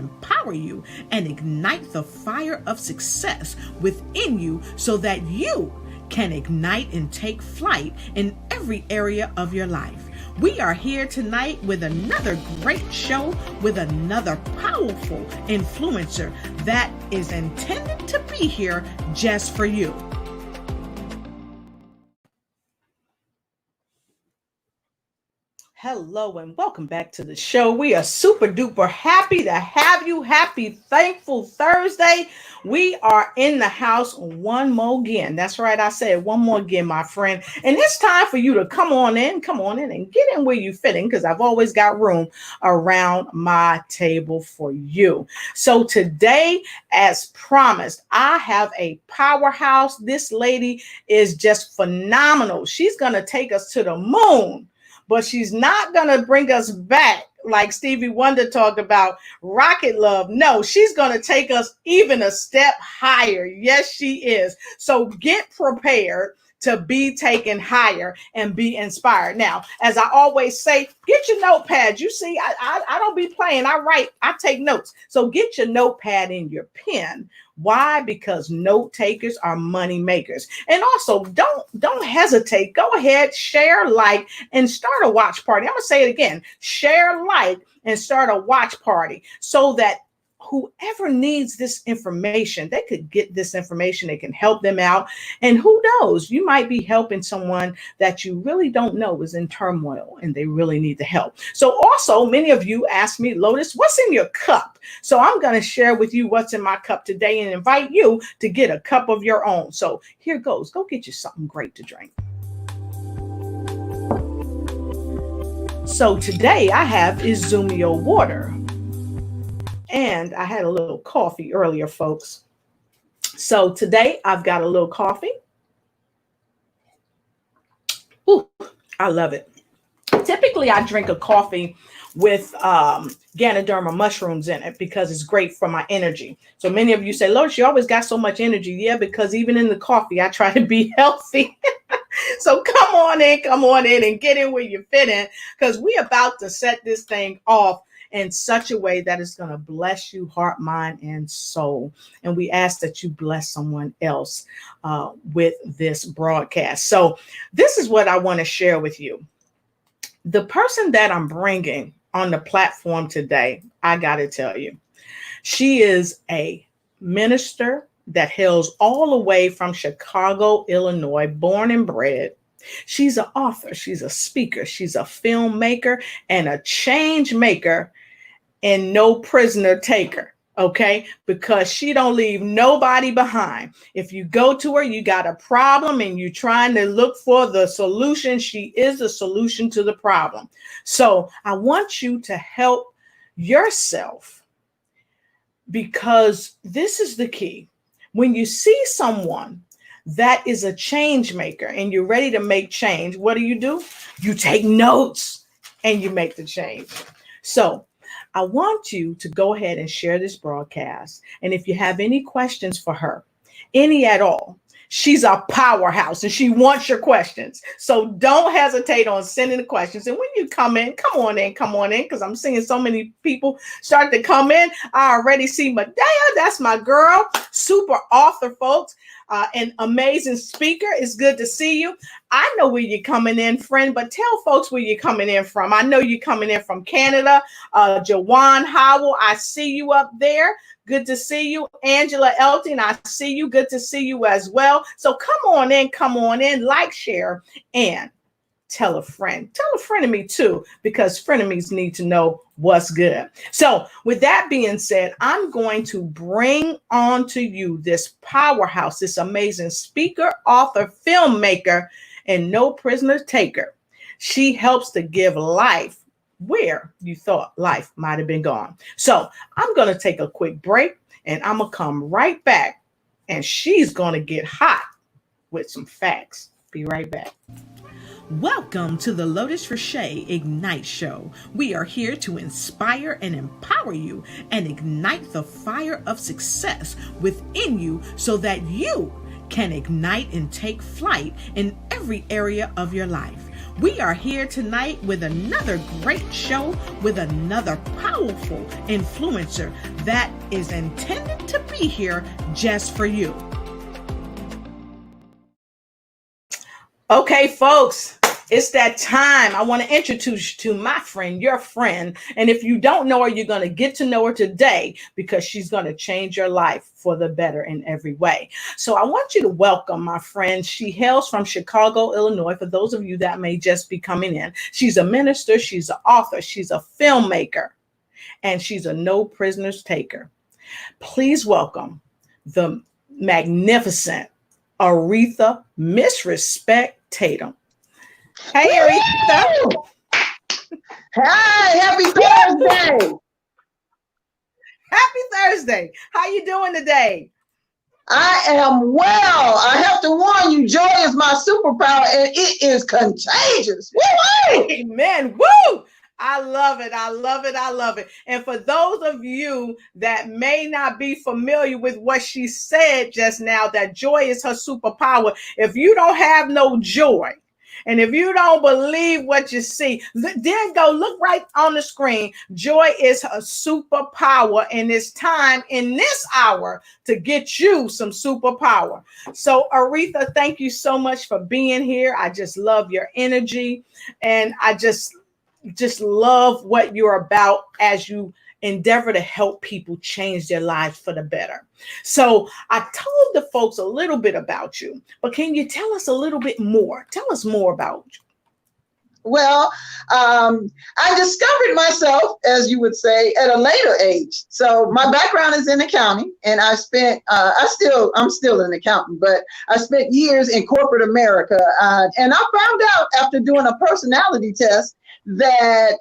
empower you and ignite the fire of success within you so that you can ignite and take flight in every area of your life. We are here tonight with another great show with another powerful influencer that is intended to be here just for you. Hello and welcome back to the show. We are super duper happy to have you. Happy Thankful Thursday. We are in the house one more again. That's right. I said one more again, my friend. And it's time for you to come on in and get in where you fit in, because I've always got room around my table for you. So today, as promised, I have a powerhouse. This lady is just phenomenal. She's going to take us to the moon. But she's not going to bring us back like Stevie Wonder talked about rocket love. No, she's going to take us even a step higher. Yes, she is. So get prepared to be taken higher and be inspired. Now, as I always say, get your notepad. You see, I don't be playing. I write, I take notes. So get your notepad and your pen. Why? Because note takers are money makers. And also, don't hesitate. Go ahead, share, like, and start a watch party. I'm going to say it again. Share, like, and start a watch party so that whoever needs this information, they could get this information. It can help them out. And who knows, you might be helping someone that you really don't know is in turmoil and they really need the help. So also, many of you ask me, Lotus, what's in your cup? So I'm going to share with you what's in my cup today and invite you to get a cup of your own. So here goes. Go get you something great to drink. So today I have Izumio water. And I had a little coffee earlier, folks. So today I've got a little coffee. Ooh, I love it. Typically, I drink a coffee with Ganoderma mushrooms in it because it's great for my energy. So many of you say, Lotus, you always got so much energy. Yeah, because even in the coffee, I try to be healthy. So come on in and get in where you fit in, because we're about to set this thing off in such a way that it's going to bless you, heart, mind, and soul. And we ask that you bless someone else with this broadcast. So this is what I want to share with you. The person that I'm bringing on the platform today, I got to tell you, she is a minister that hails all the way from Chicago, Illinois, born and bred. She's an author, she's a speaker, she's a filmmaker, and a change maker, and no prisoner taker, okay? Because she don't leave nobody behind. If you go to her, you got a problem and you're trying to look for the solution, she is the solution to the problem. So I want you to help yourself, because this is the key. When you see someone that is a change maker and you're ready to make change, what do? You take notes and you make the change. So I want you to go ahead and share this broadcast. And if you have any questions for her, any at all, she's a powerhouse and she wants your questions. So don't hesitate on sending the questions. And when you come in, come on in, because I'm seeing so many people start to come in. I already see Medea. That's my girl. Super author, folks. An amazing speaker. It's good to see you. I know where you're coming in, friend, but tell folks where you're coming in from. I know you're coming in from Canada. Jawan Howell, I see you up there. Good to see you. Angela Elton, I see you. Good to see you as well. So come on in, like, share, and tell a friend. Tell a friend of me too, because frenemies need to know what's good. So with that being said, I'm going to bring on to you this powerhouse, this amazing speaker, author, filmmaker, and no prisoner taker. She helps to give life where you thought life might have been gone. So I'm going to take a quick break and I'm going to come right back, and she's going to get hot with some facts. Be right back. Welcome to the Lotus Richey Ignite Show. We are here to inspire and empower you and ignite the fire of success within you so that you can ignite and take flight in every area of your life. We are here tonight with another great show with another powerful influencer that is intended to be here just for you. Okay, folks, it's that time. I want to introduce you to my friend, your friend. And if you don't know her, you're going to get to know her today because she's going to change your life for the better in every way. So I want you to welcome my friend. She hails from Chicago, Illinois, for those of you that may just be coming in. She's a minister, she's an author, she's a filmmaker, and she's a no prisoners taker. Please welcome the magnificent Aretha Miss Respect Tatum. Hey, Aretha. Hi, happy Thursday. Happy Thursday. How you doing today? I am well. I have to warn you, joy is my superpower and it is contagious. Woo-hoo! Amen. Woo! I love it. I love it. I love it. And for those of you that may not be familiar with what she said just now, that joy is her superpower. If you don't have no joy, and if you don't believe what you see, then go look right on the screen. Joy is her superpower, and it's time in this hour to get you some superpower. So, Aretha, thank you so much for being here. I just love your energy, and I just love what you're about as you endeavor to help people change their lives for the better. So I told the folks a little bit about you, but can you tell us a little bit more? Tell us more about you. Well, I discovered myself, as you would say, at a later age. So my background is in accounting, and I spent, I'm still an accountant, but I spent years in corporate America. And I found out after doing a personality test that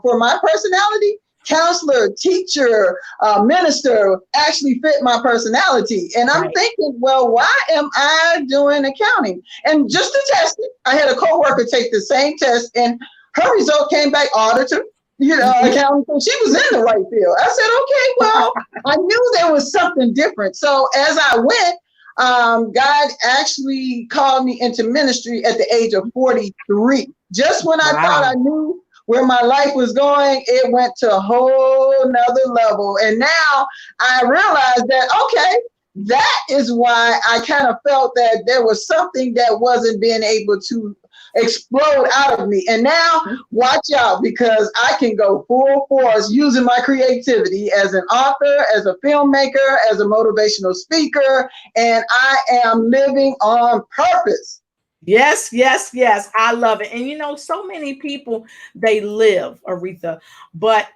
for my personality, counselor, teacher, minister actually fit my personality. And I'm thinking, well, why am I doing accounting? And just to test it, I had a coworker take the same test and her result came back auditor, accounting. So she was in the right field. I said, okay, well, I knew there was something different. So as I went, God actually called me into ministry at the age of 43. Just when I thought I knew where my life was going, it went to a whole nother level. And now I realize that, okay, that is why I kind of felt that there was something that wasn't being able to explode out of me. And now watch out, because I can go full force using my creativity as an author, as a filmmaker, as a motivational speaker, and I am living on purpose. Yes, yes, yes. I love it. And so many people, they live, Aretha, but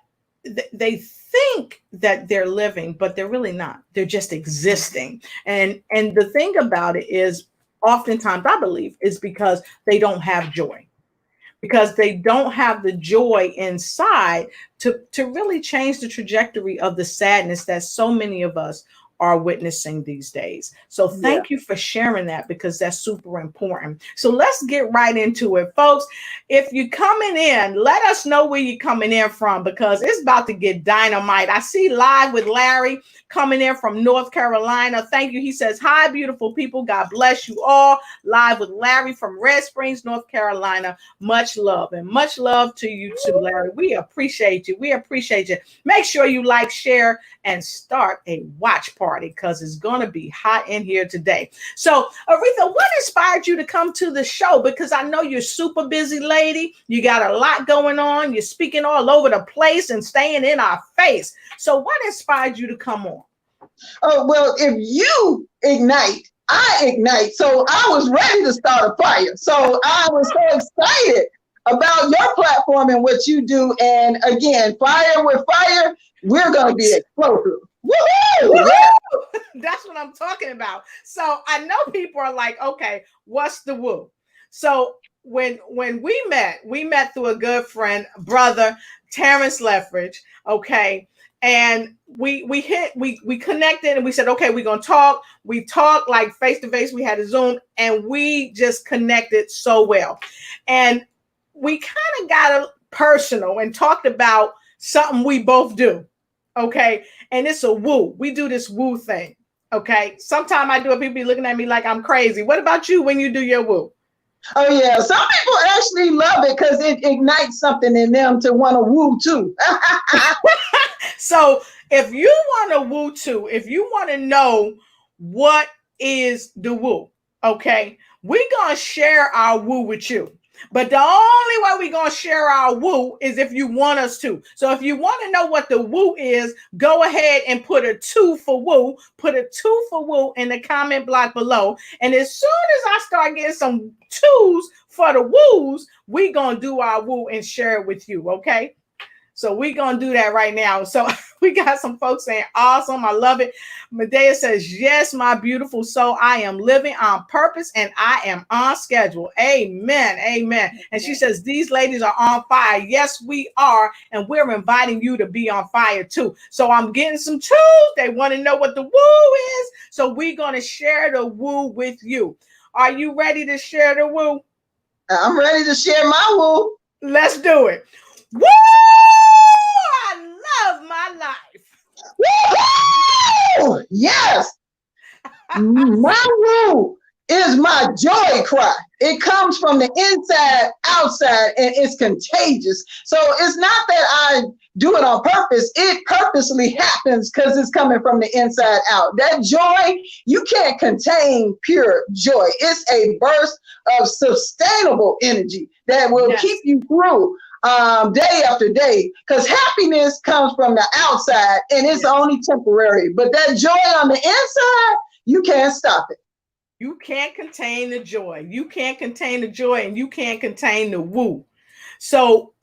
they think that they're living, but they're really not. They're just existing. And the thing about it is, oftentimes, I believe, is because they don't have joy. Because they don't have the joy inside to really change the trajectory of the sadness that so many of us are witnessing these days. So thank you for sharing that, because that's super important. So let's get right into it, folks. If you're coming in, let us know where you're coming in from, because it's about to get dynamite. I see Live with Larry coming in from North Carolina. Thank you. He says, hi, beautiful people. God bless you all. Live with Larry from Red Springs, North Carolina. Much love, and much love to you too, Larry. We appreciate you. We appreciate you. Make sure you like, share, and start a watch party, because it's going to be hot in here today. So, Aretha, what inspired you to come to the show? Because I know you're super busy lady. You got a lot going on. You're speaking all over the place and staying in our face. So what inspired you to come on? Oh, well, if you ignite, I ignite. So I was ready to start a fire. So I was so excited about your platform and what you do. And again, fire with fire, we're going to be explosive. Woo-hoo! Yeah. That's what I'm talking about. So I know people are like, okay, what's the woo? So when we met through a good friend, brother, Terrence Leffridge, okay? And we connected and we said, okay, we're going to talk. We talked like face to face. We had a Zoom and we just connected so well. And we kind of got personal and talked about something we both do. Okay. And it's a woo. We do this woo thing. Okay. Sometimes I do it. People be looking at me like I'm crazy. What about you when you do your woo? Oh yeah, some people actually love it because it ignites something in them to want to woo too. So if you want to woo too, if you want to know what is the woo, okay, we're going to share our woo with you. But the only way we're going to share our woo is if you want us to. So if you want to know what the woo is, go ahead and put a 2 for woo. Put a 2 for woo in the comment block below. And as soon as I start getting some 2s for the woos, we're going to do our woo and share it with you, okay? So we're going to do that right now. So we got some folks saying, awesome. I love it. Medea says, yes, my beautiful soul. I am living on purpose and I am on schedule. Amen. Amen. And she says, these ladies are on fire. Yes, we are. And we're inviting you to be on fire too. So I'm getting some tools. They want to know what the woo is. So we're going to share the woo with you. Are you ready to share the woo? I'm ready to share my woo. Let's do it. Woo! I love my life. Woo-hoo! Yes. My woo is my joy cry. It comes from the inside, outside, and it's contagious. So it's not that I do it on purpose. It purposely happens because it's coming from the inside out. That joy, you can't contain pure joy. It's a burst of sustainable energy that will keep you through day after day, because happiness comes from the outside and it's only temporary. But that joy on the inside, you can't stop it. You can't contain the joy. You can't contain the joy, and you can't contain the woo. So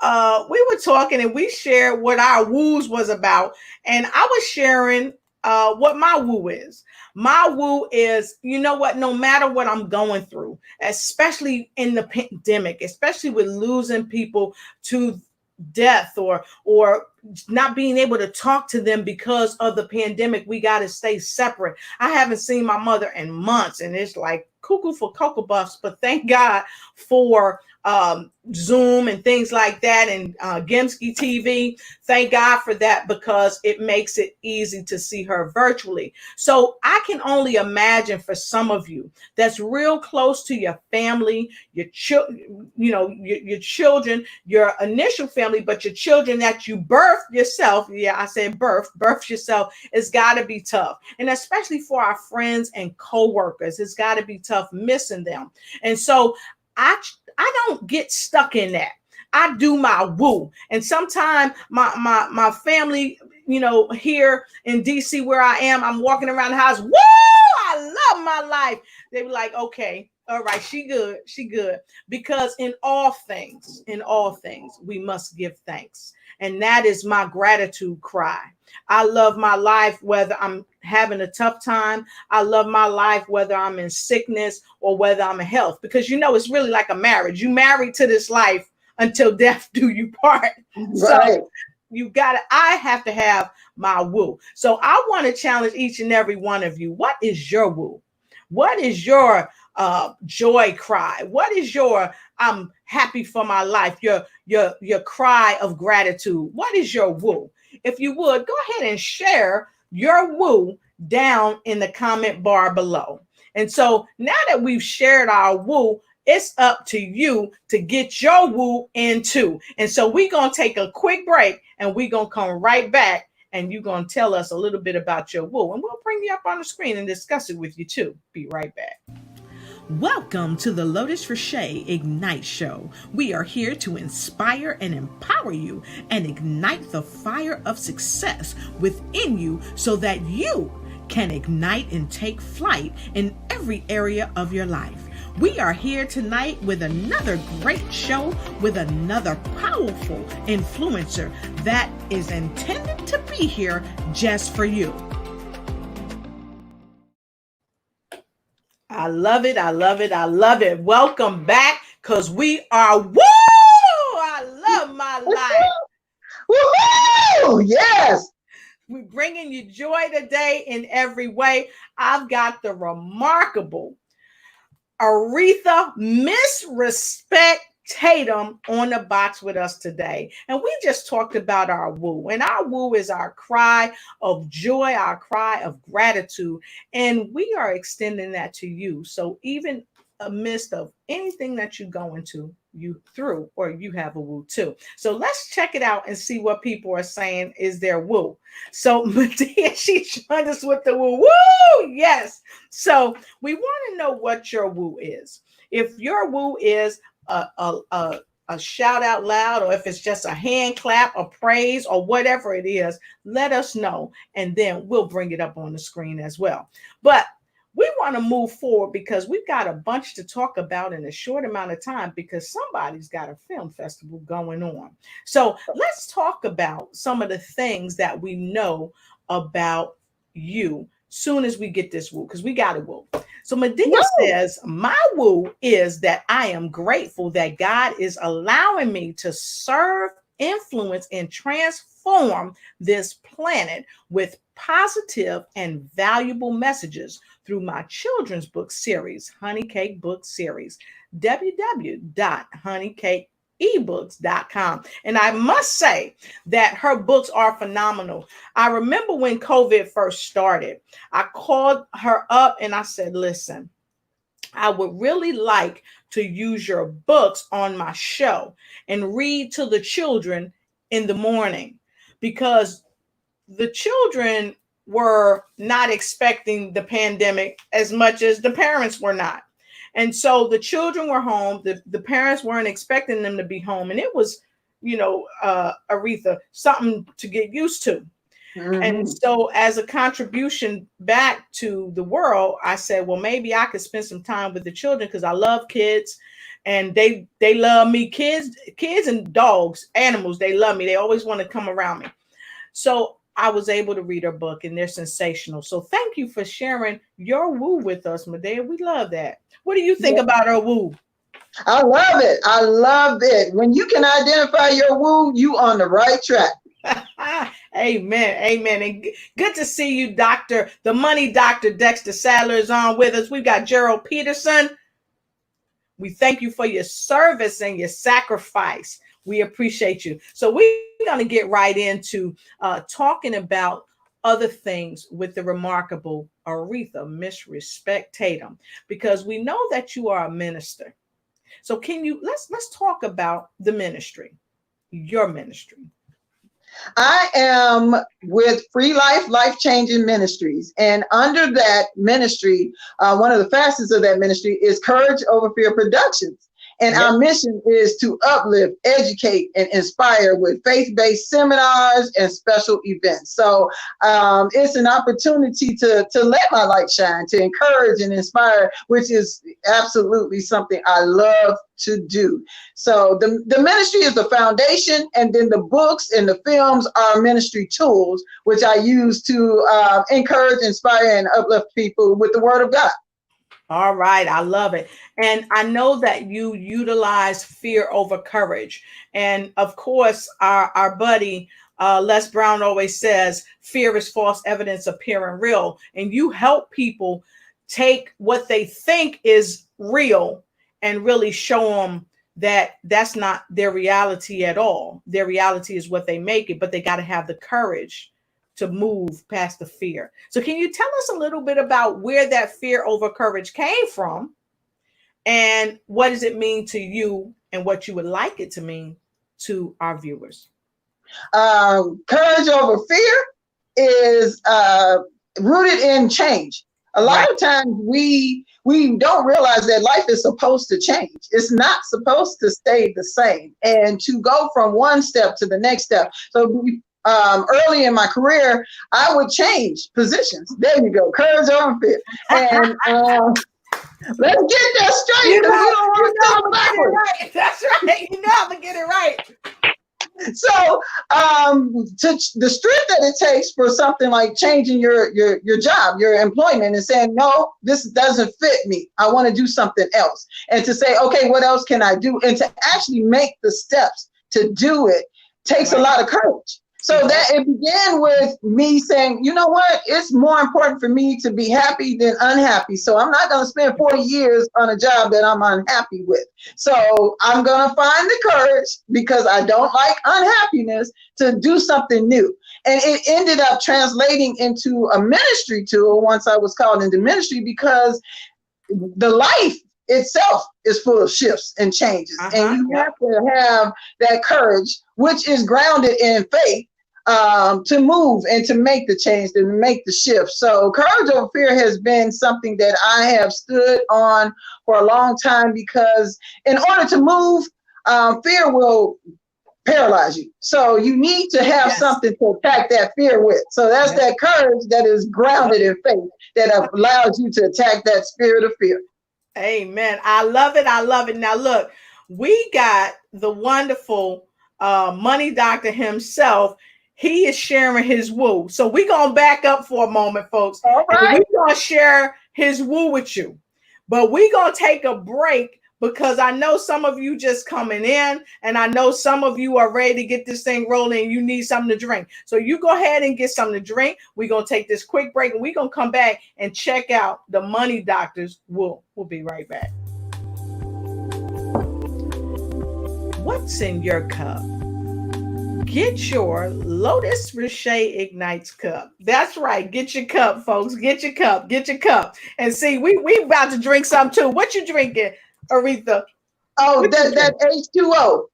we were talking and we shared what our woos was about. And I was sharing what my woo is. My woo is, you know what, no matter what I'm going through, especially in the pandemic, especially with losing people to death or not being able to talk to them because of the pandemic, we got to stay separate. I haven't seen my mother in months, and it's like cuckoo for cocoa puffs, but thank God for Zoom and things like that, and Gemsky TV. Thank God for that, because it makes it easy to see her virtually. So I can only imagine for some of you that's real close to your family, your your children, your initial family, but your children that you birthed yourself. Yeah, I said birth yourself. It's got to be tough, and especially for our friends and co-workers, it's got to be tough missing them. And so I don't get stuck in that. I do my woo. And sometimes my family, here in DC where I am, I'm walking around the house. Woo! I love my life. They were like, okay, all right, she good. Because in all things, we must give thanks. And that is my gratitude cry. I love my life whether I'm having a tough time. I love my life whether I'm in sickness or whether I'm in health, because it's really like a marriage. You married to this life until death do you part. Right. So I have to have my woo. So I want to challenge each and every one of you. What is your woo? What is your joy cry? What is your I'm happy for my life? Your cry of gratitude. What is your woo? If you would, go ahead and share your woo down in the comment bar below. And so now that we've shared our woo, it's up to you to get your woo in too. And so we're going to take a quick break, and we're going to come right back, and you're going to tell us a little bit about your woo, and we'll bring you up on the screen and discuss it with you too. Be right back. Welcome to the Lotus Richey Ignite Show. We are here to inspire and empower you and ignite the fire of success within you so that you can ignite and take flight in every area of your life. We are here tonight with another great show with another powerful influencer that is intended to be here just for you. I love it. I love it. I love it. Welcome back, because we are woo! I love my life. Woo-hoo! Yes. We're bringing you joy today in every way. I've got the remarkable Aretha Miss Respect Tatum on the box with us today. And we just talked about our woo. And our woo is our cry of joy, our cry of gratitude. And we are extending that to you. So even a midst of anything that you go into, you through, or you have a woo too. So let's check it out and see what people are saying is their woo. So Medea, she joined us with the woo. Woo! Yes. So we want to know what your woo is. If your woo is a shout out loud, or if it's just a hand clap, a praise, or whatever it is, let us know, and then we'll bring it up on the screen as well. But we want to move forward because we've got a bunch to talk about in a short amount of time, because somebody's got a film festival going on. So let's talk about some of the things that we know about you soon as we get this woo, because we got a woo. So Medea says, my woo is that I am grateful that God is allowing me to serve, influence, and transform this planet with positive and valuable messages through my children's book series, Honey Cake Book Series, www.honeycakeebooks.com. And I must say that her books are phenomenal. I remember when COVID first started, I called her up and I said, listen, I would really like to use your books on my show and read to the children in the morning, because the children were not expecting the pandemic as much as the parents were not. And so the children were home. The parents weren't expecting them to be home. And it was, Aretha, something to get used to. Mm-hmm. And so as a contribution back to the world, I said, well, maybe I could spend some time with the children, because I love kids and they love me. Kids and dogs, animals, they love me. They always want to come around me. So I was able to read her book, and they're sensational. So thank you for sharing your woo with us, Medea. We love that. What do you think about her woo? I love it. I love it. When you can identify your woo, you on the right track. Amen. Amen. And good to see you, Dr. The Money Doctor Dexter Sadler is on with us. We've got Gerald Peterson. We thank you for your service and your sacrifice. We appreciate you. So we're going to get right into talking about other things with the remarkable Aretha Miss Respect Tatum, because we know that you are a minister. So can you let's talk about the ministry, your ministry. I am with Free Life Changing Ministries, and under that ministry, one of the facets of that ministry is Courage Over Fear Productions. And our mission is to uplift, educate, and inspire with faith-based seminars and special events. So it's an opportunity to let my light shine, to encourage and inspire, which is absolutely something I love to do. So the ministry is the foundation, and then the books and the films are ministry tools, which I use to encourage, inspire, and uplift people with the word of God. All right. I love it. And I know that you utilize fear over courage. And of course, our buddy, Les Brown always says, fear is false evidence appearing real. And you help people take what they think is real and really show them that that's not their reality at all. Their reality is what they make it, but they got to have the courage to move past the fear. So can you tell us a little bit about where that fear over courage came from, and what does it mean to you, and what you would like it to mean to our viewers? Courage over fear is rooted in change. A lot of times we don't realize that life is supposed to change. It's not supposed to stay the same, and to go from one step to the next step. So early in my career, I would change positions. There you go, courage over fear. And let's get that straight. You don't want to go backwards. Right. That's right. You know I'm gonna get it right. So the strength that it takes for something like changing your job, your employment, and saying, no, this doesn't fit me, I want to do something else. And to say, okay, what else can I do? And to actually make the steps to do it takes a lot of courage. So that it began with me saying, you know what, it's more important for me to be happy than unhappy. So I'm not going to spend 40 years on a job that I'm unhappy with. So I'm going to find the courage, because I don't like unhappiness, to do something new. And it ended up translating into a ministry tool once I was called into ministry, because the life itself is full of shifts and changes. And you have to have that courage, which is grounded in faith, to move and to make the change, to make the shift. So courage over fear has been something that I have stood on for a long time, because in order to move, fear will paralyze you. So you need to have something to attack that fear with. So that's that courage that is grounded in faith that allows you to attack that spirit of fear. Amen. I love it. I love it. Now look, we got the wonderful money doctor himself. He is sharing his woo. So we're going to back up for a moment, folks. All right. And we're going to share his woo with you. But we're going to take a break, because I know some of you just coming in, and I know some of you are ready to get this thing rolling and you need something to drink. So you go ahead and get something to drink. We're going to take this quick break, and we're going to come back and check out the money doctor's woo. We'll be right back. What's in your cup? Get your Lotus Richet Ignites cup. That's right. Get your cup, folks. Get your cup. Get your cup. And see, we about to drink some too. What you drinking, Aretha? Oh, that H2O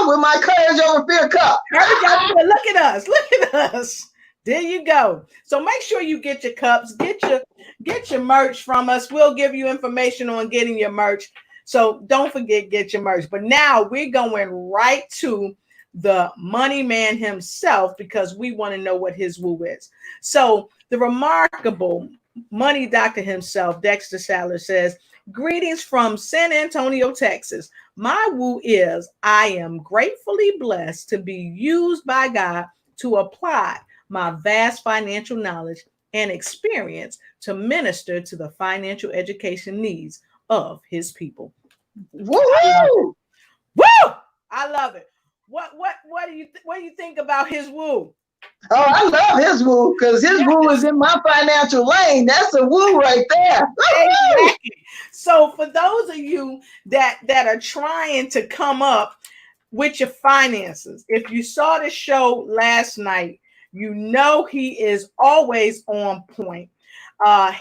with my courage over fear cup. Look at us. Look at us. There you go. So make sure you get your cups. Get your merch from us. We'll give you information on getting your merch. So don't forget, get your merch. But now we're going right to the money man himself, because we want to know what his woo is. So the remarkable money doctor himself, Dexter Sadler, says, greetings from San Antonio, Texas. My woo is, I am gratefully blessed to be used by God to apply my vast financial knowledge and experience to minister to the financial education needs of his people. Woo! Woo! I love it. What do you think about his woo? Oh, I love his woo, because his woo is in my financial lane. That's a woo right there. Exactly. So for those of you that are trying to come up with your finances, if you saw the show last night, you know he is always on point.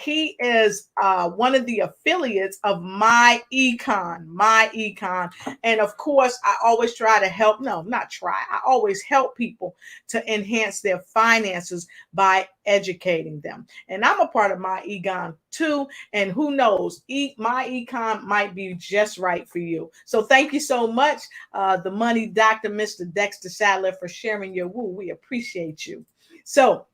He is one of the affiliates of My Econ. And of course, I always try to help. No, not try. I always help people to enhance their finances by educating them. And I'm a part of My Econ too. And who knows, My Econ might be just right for you. So thank you so much, the money doctor, Mr. Dexter Sadler, for sharing your woo. We appreciate you. So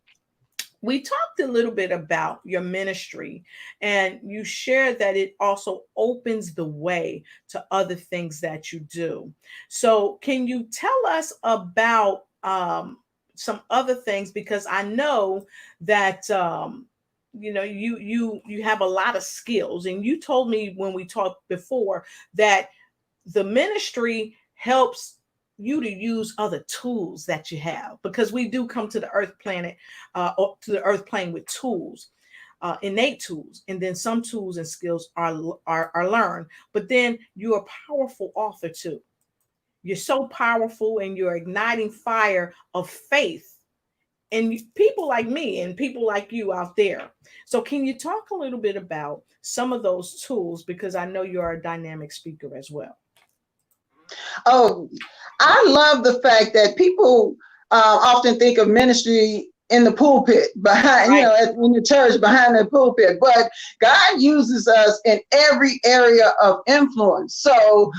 we talked a little bit about your ministry, and you shared that it also opens the way to other things that you do. So can you tell us about some other things? Because I know that you have a lot of skills, and you told me when we talked before that the ministry helps you to use other tools that you have, because we do come to the earth planet or to the earth plane with tools, innate tools, and then some tools and skills are learned. But then you're a powerful author too. You're so powerful, and you're igniting fire of faith and people like me and people like you out there. So can you talk a little bit about some of those tools, because I know you're a dynamic speaker as well? Oh, I love the fact that people often think of ministry in the pulpit, behind, Right. in the church behind the pulpit, but God uses us in every area of influence. So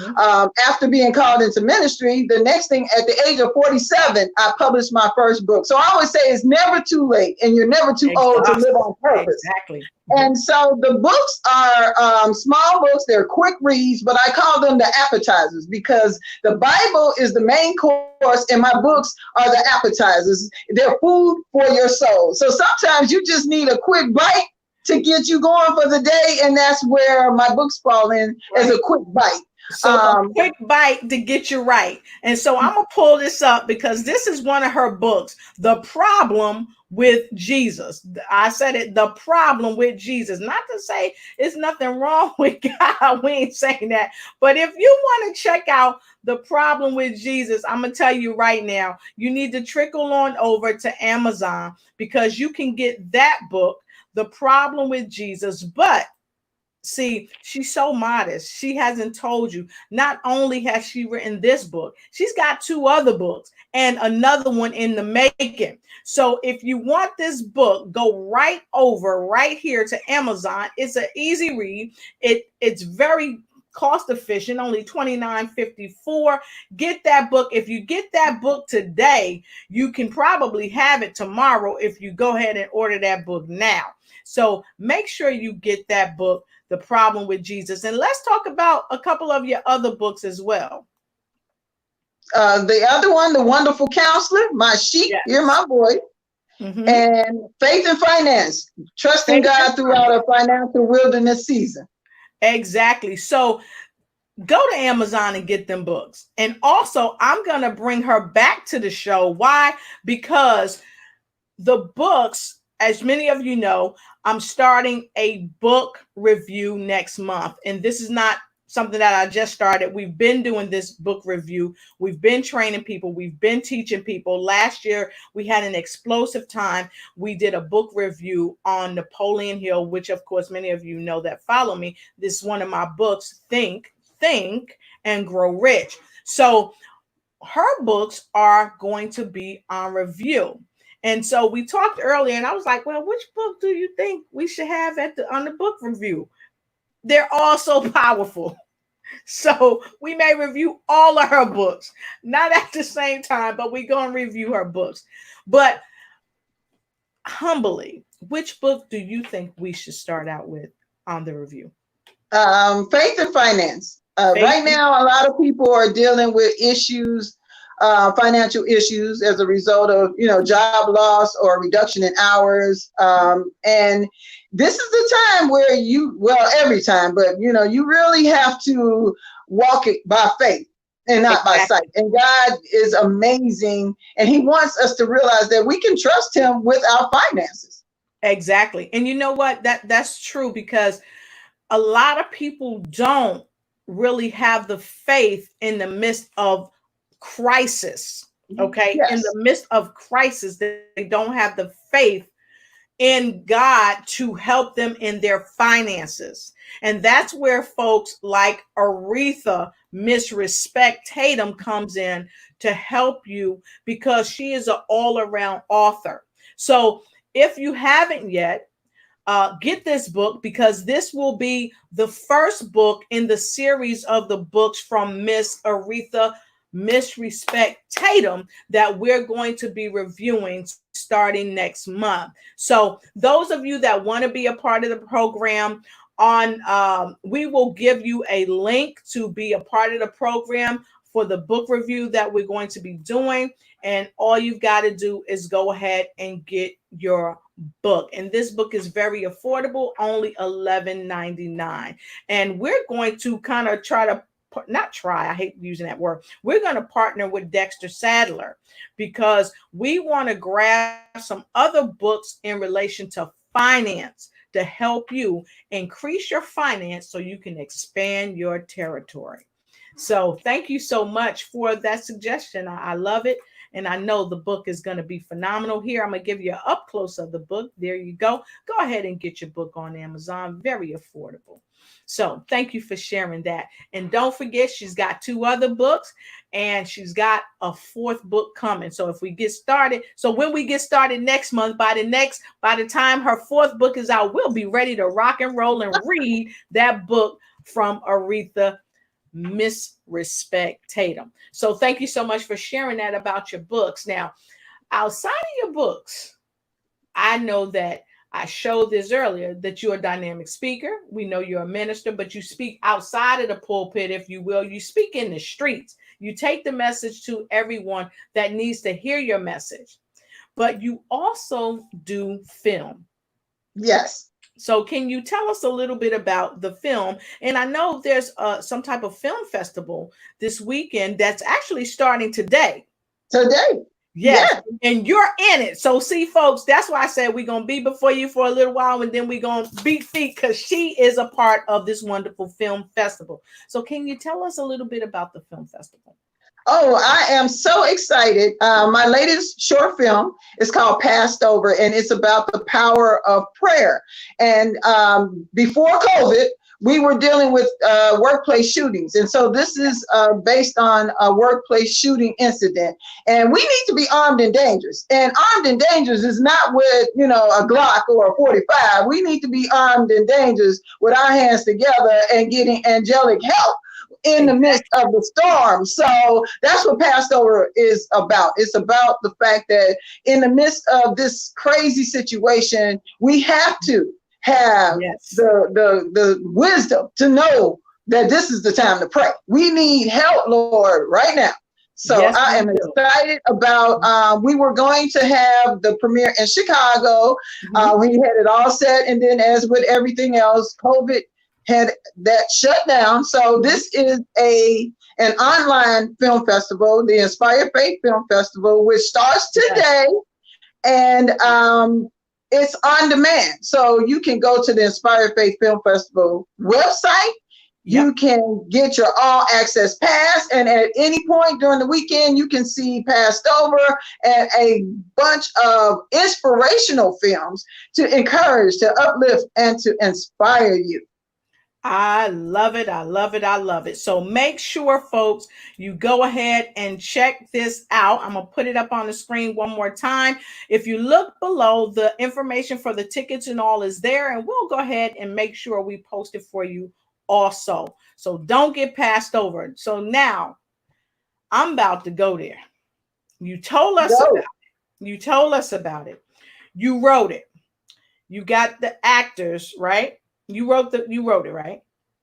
after being called into ministry, the next thing, at the age of 47, I published my first book. So I always say it's never too late, and you're never too old to live on purpose. Exactly. And so the books are small books. They're quick reads, but I call them the appetizers, because the Bible is the main course and my books are the appetizers. They're food for your soul. So sometimes you just need a quick bite to get you going for the day. And that's where my books fall in, as a quick bite. So a quick bite to get you right. And so I'm going to pull this up, because this is one of her books, The Problem with Jesus. I said it, The Problem with Jesus. Not to say it's nothing wrong with God. We ain't saying that. But if you want to check out The Problem with Jesus, I'm going to tell you right now, you need to trickle on over to Amazon, because you can get that book, The Problem with Jesus. But See, she's so modest. She hasn't told you. Not only has she written this book, she's got two other books and another one in the making. So if you want this book, go right over right here to Amazon. It's an easy read. It's very cost efficient, only $29.54. Get that book. If you get that book today, you can probably have it tomorrow if you go ahead and order that book now. So make sure you get that book, The Problem with Jesus. And let's talk about a couple of your other books as well. The other one, The Wonderful Counselor, My Sheep, Yes. Hear My Voice, and Faith and Finance, Trusting God Throughout a Financial Wilderness Season. Exactly. So go to Amazon and get them books. And also, I'm going to bring her back to the show. Why? Because the books, as many of you know, I'm starting a book review next month. And this is not something that I just started. We've been doing this book review. We've been training people. We've been teaching people. Last year, we had an explosive time. We did a book review on Napoleon Hill, which, of course, many of you know that follow me. This is one of my books, Think and Grow Rich. So her books are going to be on review. And so we talked earlier and I was like, well, which book do you think we should have on the book review? They're all so powerful. So we may review all of her books, not at the same time, but we're going to review her books. But humbly, which book do you think we should start out with on the review? Faith and Finance. Right now, a lot of people are dealing with issues, financial issues as a result of, job loss or reduction in hours. And this is the time where every time, but, you really have to walk it by faith and not by sight. And God is amazing. And he wants us to realize that we can trust him with our finances. Exactly. And you know what? That's true, because a lot of people don't really have the faith in the midst of crisis. Okay. Yes. In the midst of crisis, they don't have the faith in God to help them in their finances. And that's where folks like Aretha Tatum comes in to help you, because she is an all-around author. So if you haven't yet, get this book, because this will be the first book in the series of the books from Miss Aretha Tatum that we're going to be reviewing starting next month. So those of you that want to be a part of the program, we will give you a link to be a part of the program for the book review that we're going to be doing. And all you've got to do is go ahead and get your book. And this book is very affordable, only $11.99. And we're going to kind of I hate using that word. We're going to partner with Dexter Sadler, because we want to grab some other books in relation to finance to help you increase your finance so you can expand your territory. So thank you so much for that suggestion. I love it. And I know the book is going to be phenomenal. Here, I'm going to give you an up close of the book. There you go. Go ahead and get your book on Amazon. Very affordable. So thank you for sharing that. And don't forget, she's got two other books and she's got a fourth book coming. So if we get started, when we get started next month, by the time her fourth book is out, we'll be ready to rock and roll and read that book from Aretha Tatum. So thank you so much for sharing that about your books. Now, outside of your books, I know that I showed this earlier, that you're a dynamic speaker. We know you're a minister, but you speak outside of the pulpit, if you will. You speak in the streets. You take the message to everyone that needs to hear your message. But you also do film. Yes. So can you tell us a little bit about the film? And I know there's some type of film festival this weekend that's actually starting today. Yes. Yeah. And you're in it. So see, folks, that's why I said we're going to be before you for a little while, and then we're going to beat feet, because she is a part of this wonderful film festival. So can you tell us a little bit about the film festival? Oh, I am so excited. My latest short film is called Passed Over, and it's about the power of prayer. And before COVID, we were dealing with workplace shootings. And so this is based on a workplace shooting incident. And we need to be armed and dangerous. And armed and dangerous is not with, a Glock or a 45. We need to be armed and dangerous with our hands together and getting angelic help in the midst of the storm. So that's what Passover is about. It's about the fact that in the midst of this crazy situation, we have to have the wisdom to know that this is the time to pray. We need help, Lord, right now. So I am excited about, we were going to have the premiere in Chicago. We had it all set. And then as with everything else, COVID had that shut down. So this is an online film festival, the Inspire Faith Film Festival, which starts today. And it's on demand. So you can go to the Inspire Faith Film Festival website. You can get your all access pass, and at any point during the weekend, you can see Passed Over and a bunch of inspirational films to encourage, to uplift, and to inspire you. I love it. I love it. I love it. So make sure, folks, you go ahead and check this out. I'm going to put it up on the screen one more time. If you look below, the information for the tickets and all is there, and we'll go ahead and make sure we post it for you also. So don't get passed over. So now I'm about to go there. You told us about it. You told us about it. You wrote it. You got the actors, right? You wrote it, right?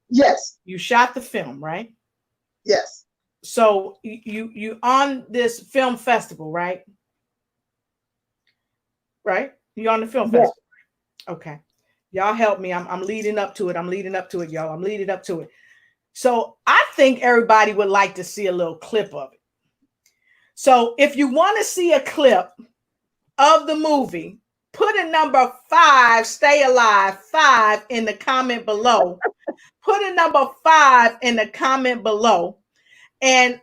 Yes. You shot the film, right? Yes. So you on this film festival, right? Right? You on the film festival. Okay. Y'all help me. I'm leading up to it. I'm leading up to it, y'all. I'm leading up to it. So I think everybody would like to see a little clip of it. So if you want to see a clip of the movie, put a number 5, stay alive, 5 in the comment below. Put a number 5 in the comment below. And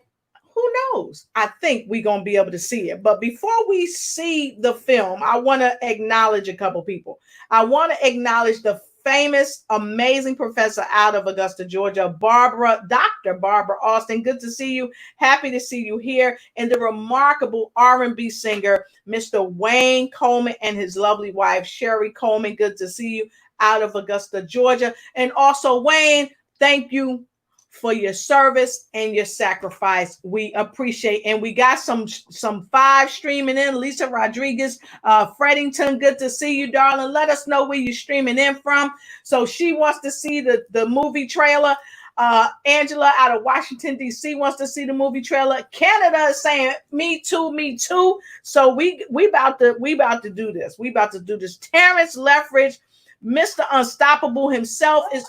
who knows? I think we're going to be able to see it. But before we see the film, I want to acknowledge a couple people. I want to acknowledge the famous, amazing professor out of Augusta, Georgia, Dr. Barbara Austin. Good to see you. Happy to see you here. And the remarkable R&B singer, Mr. Wayne Coleman, and his lovely wife, Sherry Coleman. Good to see you out of Augusta, Georgia. And also, Wayne, thank you for your service and your sacrifice. We appreciate. And we got some 5 streaming in. Lisa Rodriguez, Fredington, good to see you, darling. Let us know where you're streaming in from. So she wants to see the movie trailer. Angela out of Washington, D.C. wants to see the movie trailer. Canada is saying, me too, me too. So we about to do this. We about to do this. Terrence Leffridge, Mr. Unstoppable himself is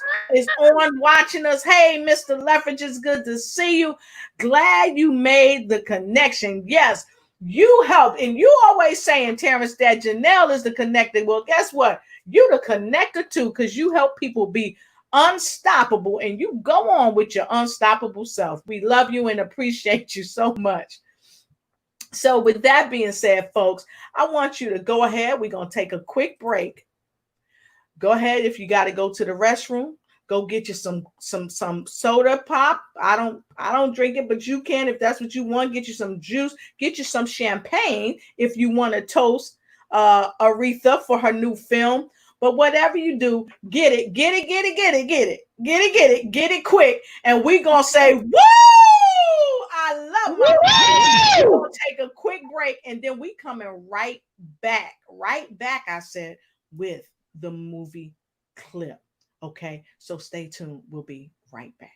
on watching us. Hey, Mr. Leffridge, it's good to see you. Glad you made the connection. Yes, you helped. And you always saying, Terrence, that Janelle is the connector. Well, guess what? You're the connector too, because you help people be unstoppable, and you go on with your unstoppable self. We love you and appreciate you so much. So with that being said, folks, I want you to go ahead. We're going to take a quick break. Go ahead. If you got to go to the restroom, go get you some soda pop. I don't drink it, but you can if that's what you want. Get you some juice. Get you some champagne if you want to toast Aretha for her new film. But whatever you do, get it quick. And we're going to say, woo! I love my We're going to take a quick break, and then we coming right back, I said, with the movie clip. Okay, so stay tuned. We'll be right back.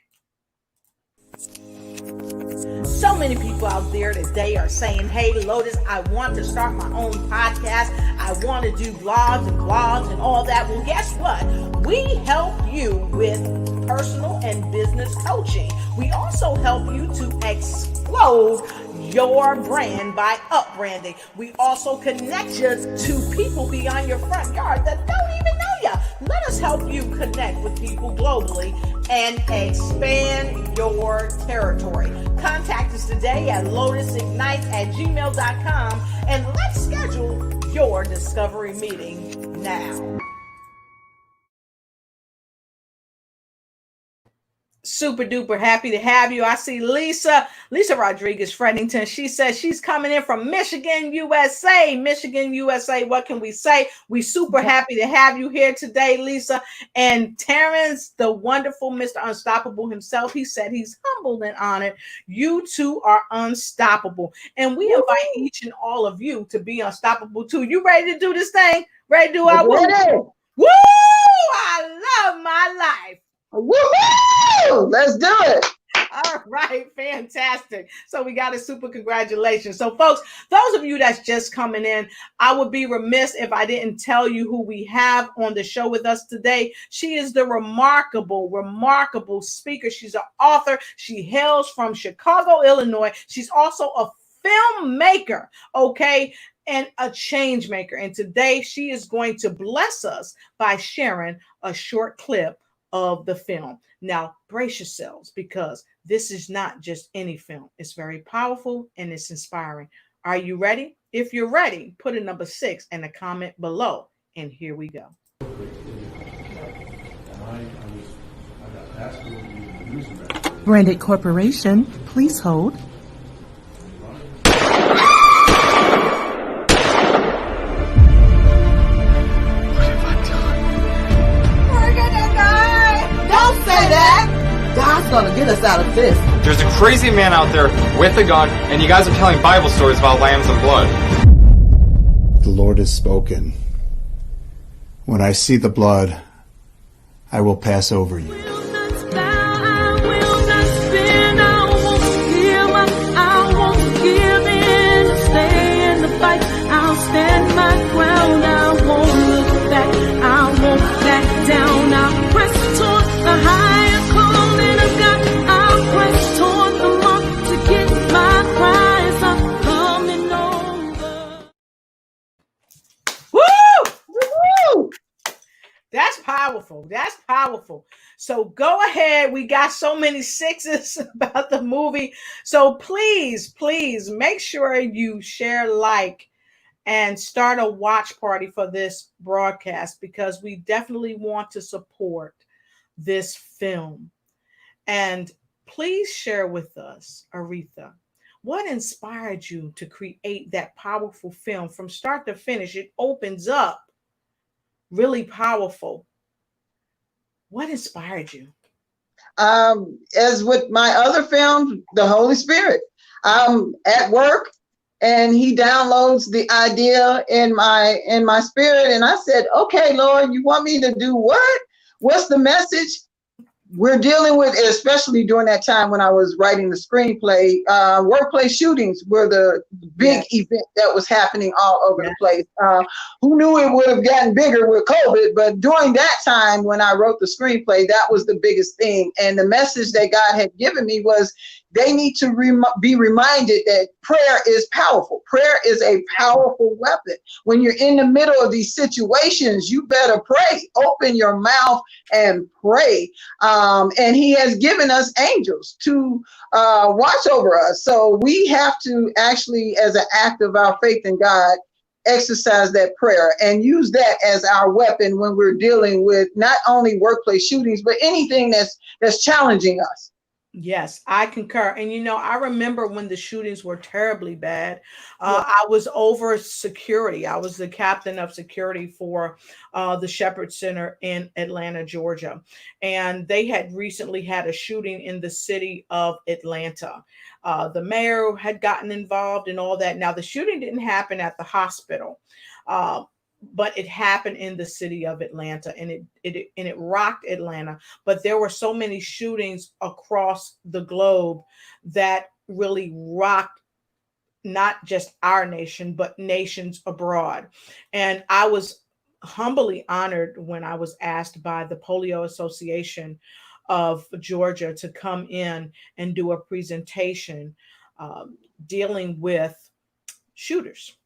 So many people out there today are saying, hey, Lotus, I want to start my own podcast. I want to do blogs and all that. Well, guess what? We help you with personal and business coaching. We also help you to explode your brand by upbranding. We also connect you to people beyond your front yard that don't even know you. Let us help you connect with people globally and expand your territory. Contact us today at lotusignites@gmail.com and let's schedule your discovery meeting now. super duper happy to have you. I see Lisa Rodriguez Fredington. She says she's coming in from Michigan, USA. Michigan, USA. What can we say? We super happy to have you here today, Lisa. And Terrence, the wonderful Mr. Unstoppable himself, he said he's humbled and honored. You two are unstoppable. And we invite each and all of you to be unstoppable too. You ready to do this thing? Ready to do our woo? Woo! I love my life. Woo! Let's do it. All right, fantastic. So we got a super congratulations. So folks, those of you that's just coming in, I would be remiss if I didn't tell you who we have on the show with us today. She is the remarkable speaker. She's an author. She hails from Chicago, Illinois. She's also a filmmaker, okay, and a change maker. And today she is going to bless us by sharing a short clip of the film. Now, brace yourselves, because this is not just any film. It's very powerful and it's inspiring. Are you ready? If you're ready, put a number 6 in the comment below. And here we go. Branded Corporation, please hold. God's gonna get us out of this. There's a crazy man out there with a gun, and you guys are telling Bible stories about lambs and blood. The Lord has spoken. When I see the blood, I will pass over you. I'll stand my ground. I won't look back. I won't back down. I'll press toward the higher calling of God. I'll press toward the mark to get my prize. I'm coming over. Woo! Woo! That's powerful. That's powerful. So go ahead. We got so many 6s about the movie. So please make sure you share, like, and start a watch party for this broadcast, because we definitely want to support this film. And please share with us, Aretha, what inspired you to create that powerful film from start to finish? It opens up really powerful. What inspired you? As with my other film, the Holy Spirit. I'm at work and he downloads the idea in my spirit. And I said, okay, Lord, you want me to do what? What's the message? We're dealing with, especially during that time when I was writing the screenplay, workplace shootings were the big event that was happening all over the place. Who knew it would have gotten bigger with COVID? But during that time when I wrote the screenplay, that was the biggest thing. And the message that God had given me was they need to be reminded that prayer is powerful. Prayer is a powerful weapon. When you're in the middle of these situations, you better pray. Open your mouth and pray. And he has given us angels to watch over us. So we have to actually, as an act of our faith in God, exercise that prayer and use that as our weapon when we're dealing with not only workplace shootings, but anything that's challenging us. Yes, I concur. And I remember when the shootings were terribly bad. I was over security. I was the captain of security for the Shepherd Center in Atlanta, Georgia. And they had recently had a shooting in the city of Atlanta. The mayor had gotten involved and all that. Now, the shooting didn't happen at the hospital. But it happened in the city of Atlanta, and it rocked Atlanta. But there were so many shootings across the globe that really rocked not just our nation, but nations abroad. And I was humbly honored when I was asked by the Polio Association of Georgia to come in and do a presentation dealing with shooters.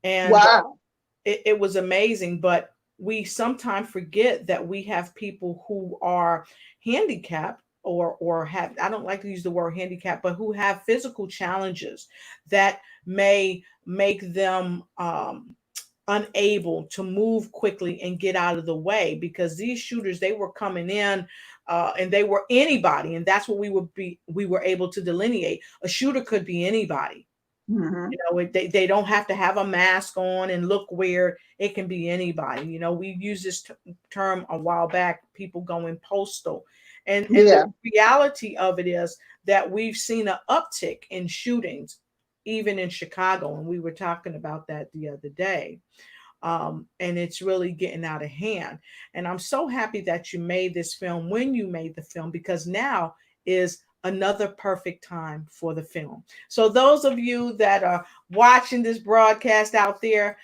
And wow. It was amazing, but we sometimes forget that we have people who are handicapped or have, I don't like to use the word handicap, but who have physical challenges that may make them unable to move quickly and get out of the way, because these shooters, they were coming in and they were anybody, and that's what we were able to delineate. A shooter could be anybody. Mhm. They don't have to have a mask on and look weird. It can be anybody. We used this term a while back, people going postal. And Yeah. the reality of it is that we've seen an uptick in shootings, even in Chicago. And we were talking about that the other day. And it's really getting out of hand. And I'm so happy that you made this film when you made the film, because now is another perfect time for the film. So those of you that are watching this broadcast out there,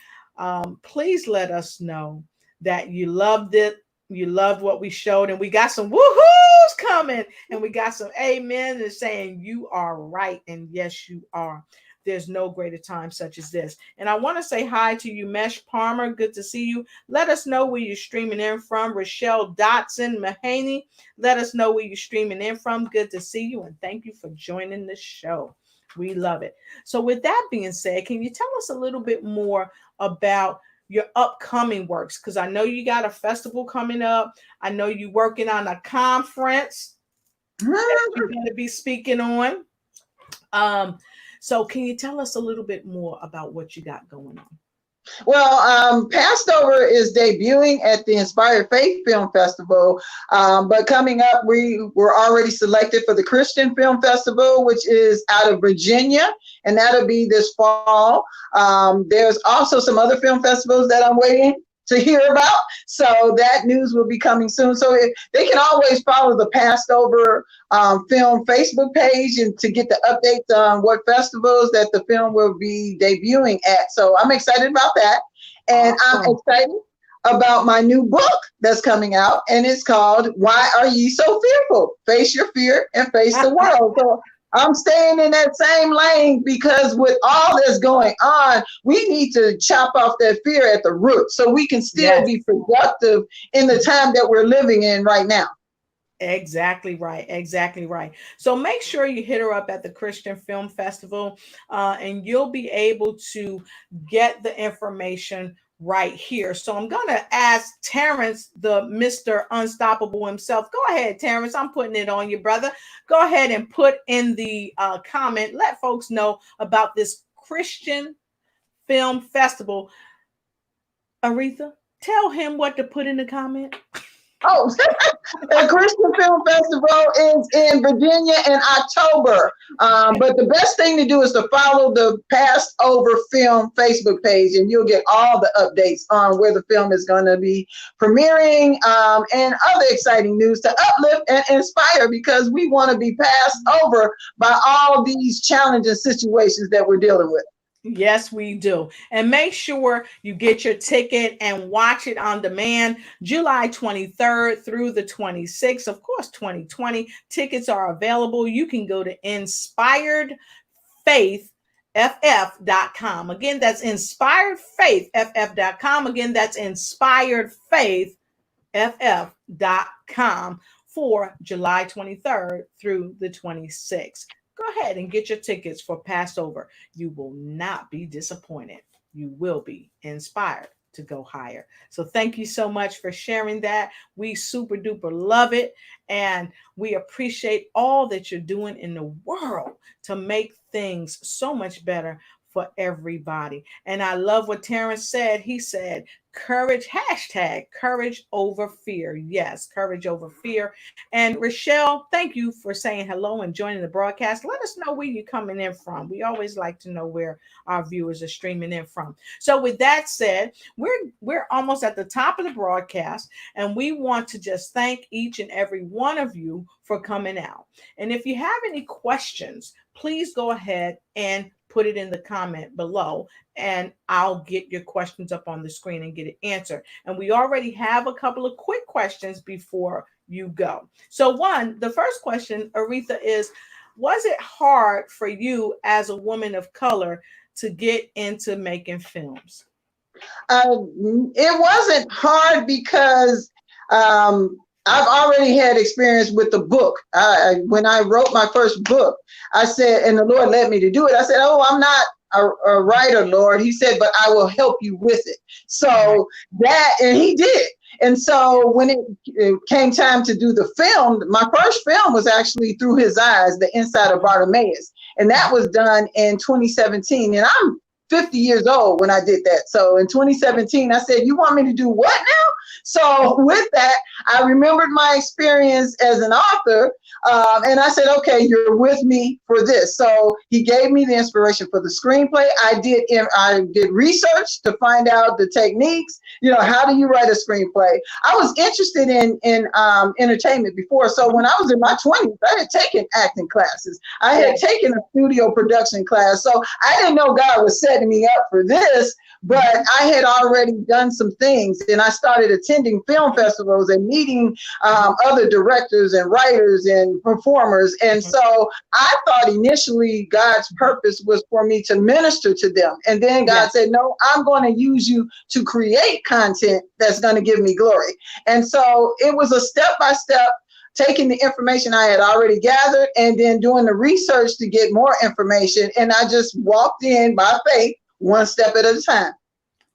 please let us know that you loved it. You loved what we showed, and we got some woohoos coming, and we got some amen and saying you are right, and yes, you are. There's no greater time such as this. And I want to say hi to you, Mesh Palmer. Good to see you. Let us know where you're streaming in from. Rochelle Dotson Mahaney, let us know where you're streaming in from. Good to see you, and thank you for joining the show. We love it. So with that being said, can you tell us a little bit more about your upcoming works? Because I know you got a festival coming up. I know you're working on a conference that you're going to be speaking on. So can you tell us a little bit more about what you got going on? Well, Passed Over is debuting at the Inspired Faith Film Festival, but coming up, we were already selected for the Christian Film Festival, which is out of Virginia, and that'll be this fall. There's also some other film festivals that I'm waiting to hear about, so that news will be coming soon. So they can always follow the Passed Over film Facebook page and to get the updates on what festivals that the film will be debuting at. So I'm excited about that, and awesome. I'm excited about my new book that's coming out, and it's called "Why Are Ye So Fearful? Face Your Fear and Face the World." So I'm staying in that same lane, because with all that's going on, we need to chop off that fear at the root so we can still be productive in the time that we're living in right now. Exactly right. Exactly right. So make sure you hit her up at the Christian Film Festival, and you'll be able to get the information right here. So I'm going to ask Terrence, the Mr. Unstoppable himself. Go ahead, Terrence. I'm putting it on you, brother. Go ahead and put in the comment. Let folks know about this Christian Film Festival. Aretha, tell him what to put in the comment. Oh, the Christian Film Festival is in Virginia in October. But the best thing to do is to follow the Passed Over Film Facebook page, and you'll get all the updates on where the film is going to be premiering, and other exciting news to uplift and inspire, because we want to be passed over by all these challenging situations that we're dealing with. Yes, we do. And make sure you get your ticket and watch it on demand July 23rd through the 26th, of course, 2020. Tickets are available. You can go to inspiredfaithff.com. Again, that's inspiredfaithff.com. Again, that's inspiredfaithff.com for July 23rd through the 26th. Go ahead and get your tickets for Passover. You will not be disappointed. You will be inspired to go higher. So thank you so much for sharing that. We super duper love it. And we appreciate all that you're doing in the world to make things so much better for everybody. And I love what Terrence said. He said, courage, hashtag courage over fear. Yes, courage over fear. And Rochelle, thank you for saying hello and joining the broadcast. Let us know where you're coming in from. We always like to know where our viewers are streaming in from. So with that said, we're almost at the top of the broadcast, and we want to just thank each and every one of you for coming out. And if you have any questions, please go ahead and put it in the comment below, and I'll get your questions up on the screen and get it answered. And we already have a couple of quick questions before you go. So the first question, Aretha, is, was it hard for you as a woman of color to get into making films? It wasn't hard, because I've already had experience with the book. When I wrote my first book, I said, and the Lord led me to do it, I said, oh, I'm not a writer, Lord. He said, but I will help you with it. So and he did. And so when it came time to do the film, my first film was actually Through His Eyes, The Inside of Bartimaeus. And that was done in 2017. And I'm 50 years old when I did that. So in 2017, I said, you want me to do what now? So with that, I remembered my experience as an author. And I said, okay, you're with me for this. So he gave me the inspiration for the screenplay. I did research to find out the techniques. How do you write a screenplay? I was interested in entertainment before. So when I was in my 20s, I had taken acting classes. I had taken a studio production class. So I didn't know God was setting me up for this, but I had already done some things, and I started attending film festivals and meeting other directors and writers and performers. And so I thought initially God's purpose was for me to minister to them. And then God said, no, I'm going to use you to create content that's going to give me glory. And so it was a step-by-step, taking the information I had already gathered and then doing the research to get more information. And I just walked in by faith, one step at a time.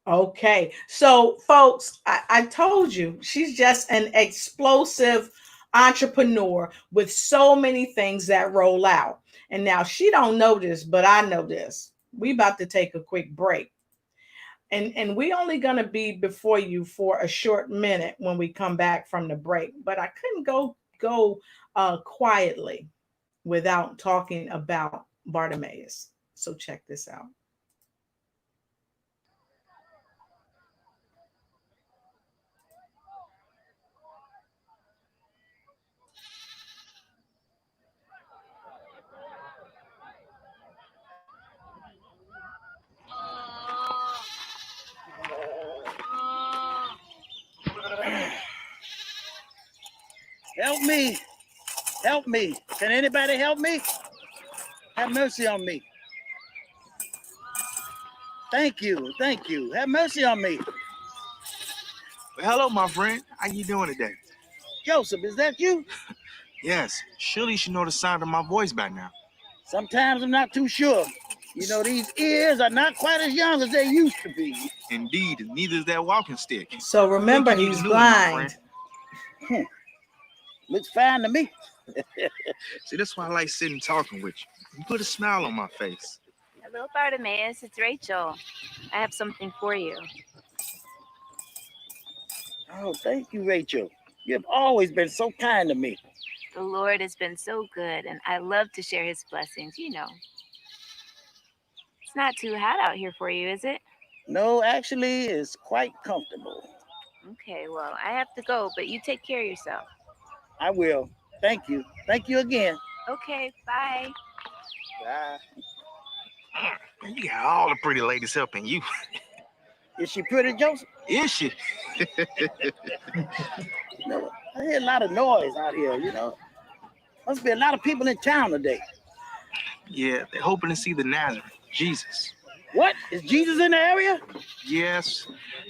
Okay. So folks, I told you, she's just an explosive entrepreneur with so many things that roll out. And now she don't know this, but I know this. We about to take a quick break. And we only going to be before you for a short minute when we come back from the break. But I couldn't go quietly without talking about Bartimaeus. So check this out. Help me. Help me. Can anybody help me? Have mercy on me. Thank you. Thank you. Have mercy on me. Well, hello, my friend. How you doing today? Joseph, is that you? Yes. Surely you should know the sound of my voice by now. Sometimes I'm not too sure. These ears are not quite as young as they used to be. Indeed, and neither is that walking stick. So remember, he's blind. Looks fine to me. See, that's why I like sitting talking with you. You put a smile on my face. Hello, Bartimaeus. It's Rachel. I have something for you. Oh, thank you, Rachel. You've always been so kind to me. The Lord has been so good, and I love to share his blessings, It's not too hot out here for you, is it? No, actually, it's quite comfortable. Okay, well, I have to go, but you take care of yourself. I will. Thank you. Thank you again. Okay, bye. Bye. Man, you got all the pretty ladies helping you. Is she pretty, Joseph? Is she? I hear a lot of noise out here, Must be a lot of people in town today. Yeah, they're hoping to see the Nazareth, Jesus. What? Is Jesus in the area? Yes.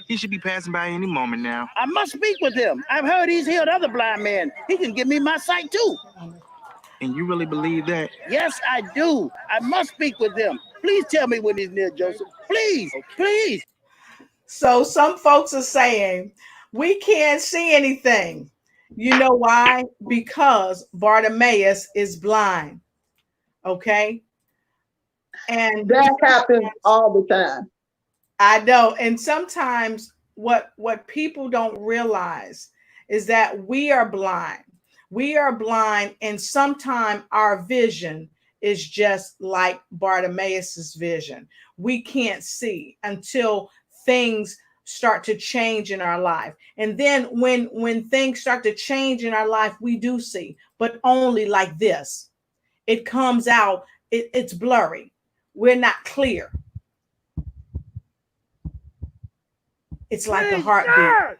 He should be passing by any moment now. I must speak with him. I've heard he's healed other blind men. He can give me my sight too. And you really believe that? Yes, I do. I must speak with him. Please tell me when he's near, Joseph. Please, please. So some folks are saying, we can't see anything. You know why? Because Bartimaeus is blind. Okay? And that happens all the time. I know. And sometimes what people don't realize is that we are blind. We are blind, and sometimes our vision is just like Bartimaeus's vision. We can't see until things start to change in our life. And then when things start to change in our life, we do see, but only like this. It comes out, it's blurry. We're not clear. It's like a heartbeat.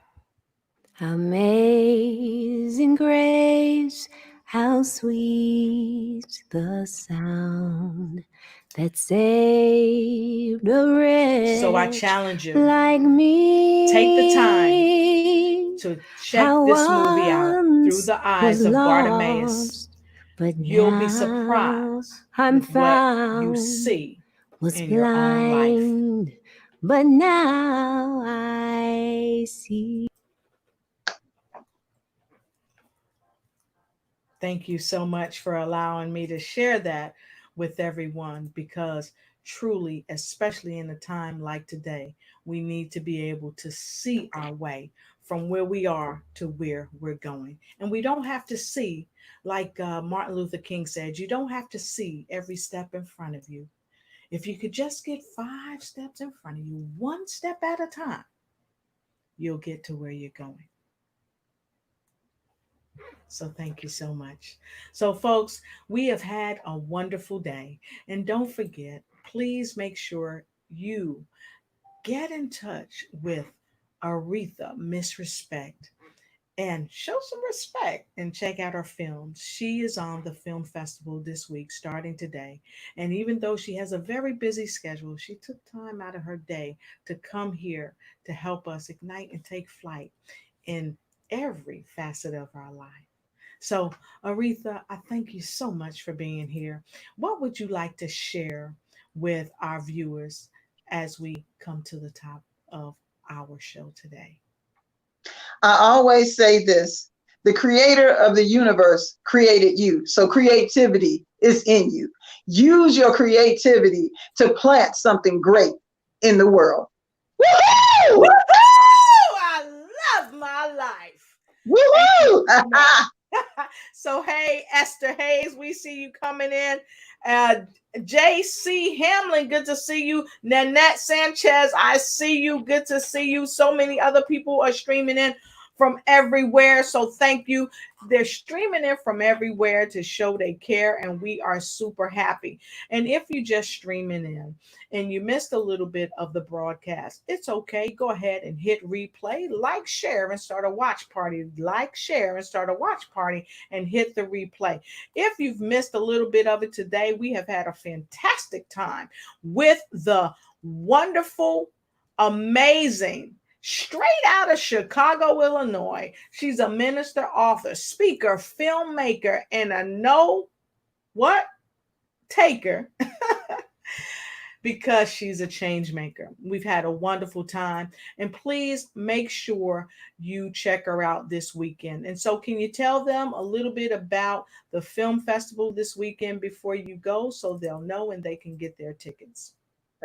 Amazing grace, how sweet the sound that saved a wretch. So I challenge you, like me. Take the time to check this movie out through the eyes of Bartimaeus. But you'll be surprised I'm with what you see Was in your own life. blind, but now I see. Thank you so much for allowing me to share that with everyone, because truly, especially in a time like today, we need to be able to see our way from where we are to where we're going. And we don't have to see, like Martin Luther King said, you don't have to see every step in front of you. If you could just get 5 steps in front of you, one step at a time, you'll get to where you're going. So thank you so much. So, folks, we have had a wonderful day. And don't forget, please make sure you get in touch with Aretha Miss Respect and show some respect and check out her films. She is on the film festival this week, starting today. And even though she has a very busy schedule, she took time out of her day to come here to help us ignite and take flight in every facet of our life. So, Aretha, I thank you so much for being here. What would you like to share with our viewers as we come to the top of our show today? I always say this: the creator of the universe created you. So creativity is in you. Use your creativity to plant something great in the world. Woohoo! Woohoo! I love my life. Woohoo! So, hey, Esther Hayes, we see you coming in. JC Hamlin, good to see you. Nanette Sanchez, I see you. Good to see you. So many other people are streaming in from everywhere. So thank you. They're streaming in from everywhere to show they care, and we are super happy. And if you just streaming in and you missed a little bit of the broadcast, it's okay. Go ahead and hit replay, like, share, and start a watch party. Like, share, and start a watch party, and hit the replay. If you've missed a little bit of it today, we have had a fantastic time with the wonderful, amazing, straight out of Chicago, Illinois. She's a minister, author, speaker, filmmaker, and a taker because she's a change maker. We've had a wonderful time, and please make sure you check her out this weekend. And so, can you tell them a little bit about the film festival this weekend before you go, so they'll know and they can get their tickets?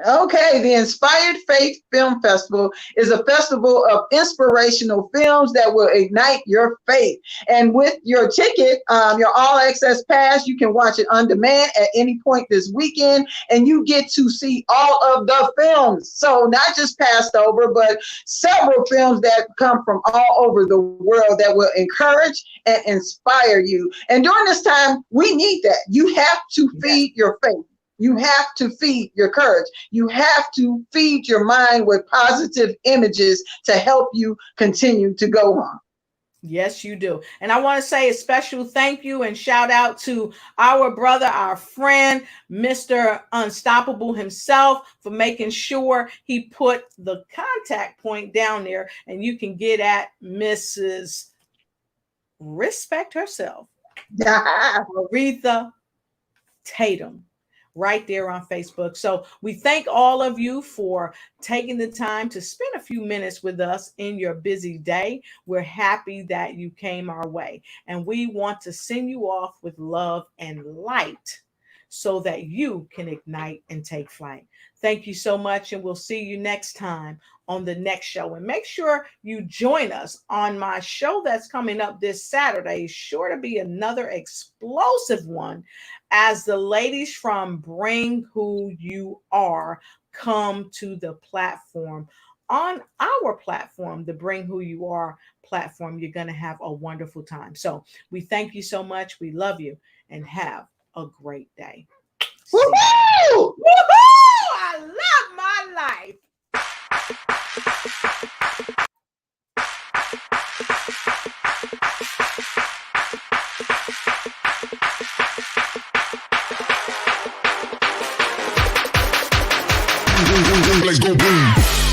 Okay, the Inspired Faith Film Festival is a festival of inspirational films that will ignite your faith. And with your ticket, your all access pass, you can watch it on demand at any point this weekend, and you get to see all of the films. So not just passed over, but several films that come from all over the world that will encourage and inspire you. And during this time, we need that. You have to feed your faith. You have to feed your courage. You have to feed your mind with positive images to help you continue to go on. Yes, you do. And I want to say a special thank you and shout out to our brother, our friend, Mr. Unstoppable himself, for making sure he put the contact point down there, and you can get at Mrs. Respect herself, Aretha Tatum, right there on Facebook. So we thank all of you for taking the time to spend a few minutes with us in your busy day. We're happy that you came our way, and we want to send you off with love and light so that you can ignite and take flight. Thank you so much, and we'll see you next time on the next show. And make sure you join us on my show that's coming up this Saturday. Sure to be another explosive one, as the ladies from Bring Who You Are come to the platform. On our platform, the Bring Who You Are platform, you're going to have a wonderful time. So we thank you so much. We love you, and have a great day. Woohoo! Woohoo! I love my life. Let's go boom.